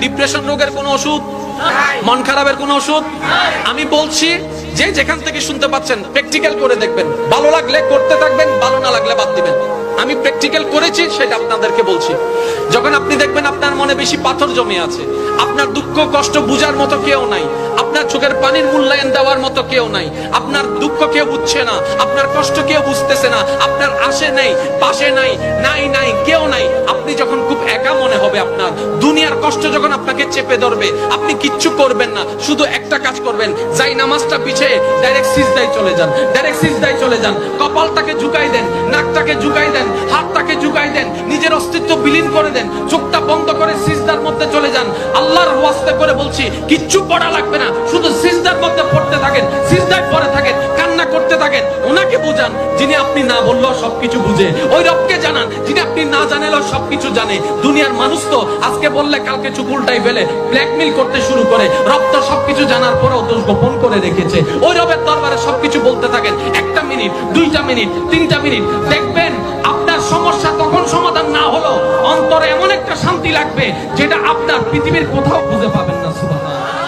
Depression রোগের কোনো ওষুধ, মন খারাপের কোনো ওষুধ? আমি বলছি যে যেখান থেকে শুনতে পাচ্ছেন প্র্যাকটিক্যাল করে দেখবেন, ভালো লাগলে করতে থাকবেন, ভালো না লাগলে বাদ দিবেন। আমি প্র্যাকটিক্যাল করেছি, সেটা আপনাদেরকে বলছি। যখন আপনি দেখবেন আপনার মনে বেশি পাথর জমে আছে, আপনার দুঃখ কষ্ট বুঝার মতো কেউ নাই, আপনার চোখের পানির মূল্যায়ন দেওয়ার মতো কেউ নাই, আপনার দুঃখ কেউ বুঝছে না, আপনার কষ্ট কেউ বুঝতেছে না, আপনার আশে নেই, পাশে নাই, নাই কেউ নাই, আপনি যখন খুব একা মনে হবে, আপনার দুনিয়ার কষ্ট যখন আপনাকে চেপে ধরবে, আপনি কিচ্ছু করবেন না, শুধু একটা কাজ করবেন, যাই নামাজটা পিছিয়ে ডাইরেক্ট সিজদায় চলে যান, ডাইরেক্ট সিজদায় চলে যান, কপালটাকে ঝুঁকাই দেন, নাকটাকে ঝুঁকাই দেন, হাতটাকে ঝুঁকাই দেন, নিজের অস্তিত্ব বিলীন করে দেন, চোখটা বন্ধ করে সিজদার মধ্যে চলে যান। আল্লাহর ওয়াস্তে করে বলছি, কিচ্ছু পড়া লাগবে না, শুধু সিজদার মধ্যে পড়তে থাকেন, সিজদায় পড়ে থাকেন, কান্না করতে থাকেন। ওনাকে বুঝান যিনি আপনি না বললেও সবকিছু বুঝে, ওই রবকে জানান যিনি আপনি না জানালেও সবকিছু জানে। দুনিয়ার মানুষ তো আজকে বললে কালকে চুপ উল্টাই ফেলে, ব্ল্যাকমেইল করতে শুরু করে। রব তো সবকিছু জানার পরেও দোষ গোপন করে রেখেছে। ওই রবের দরবারে সবকিছু বলতে থাকেন, 1 মিনিট, 2 মিনিট, 3 মিনিট, দেখবেন আপনার সমস্যা তখন সমাধান না হলো অন্তরে এমন একটা শান্তি লাগবে যেটা আপনার পৃথিবীর কোথাও খুঁজে পাবেন না। সুবহানাল্লাহ।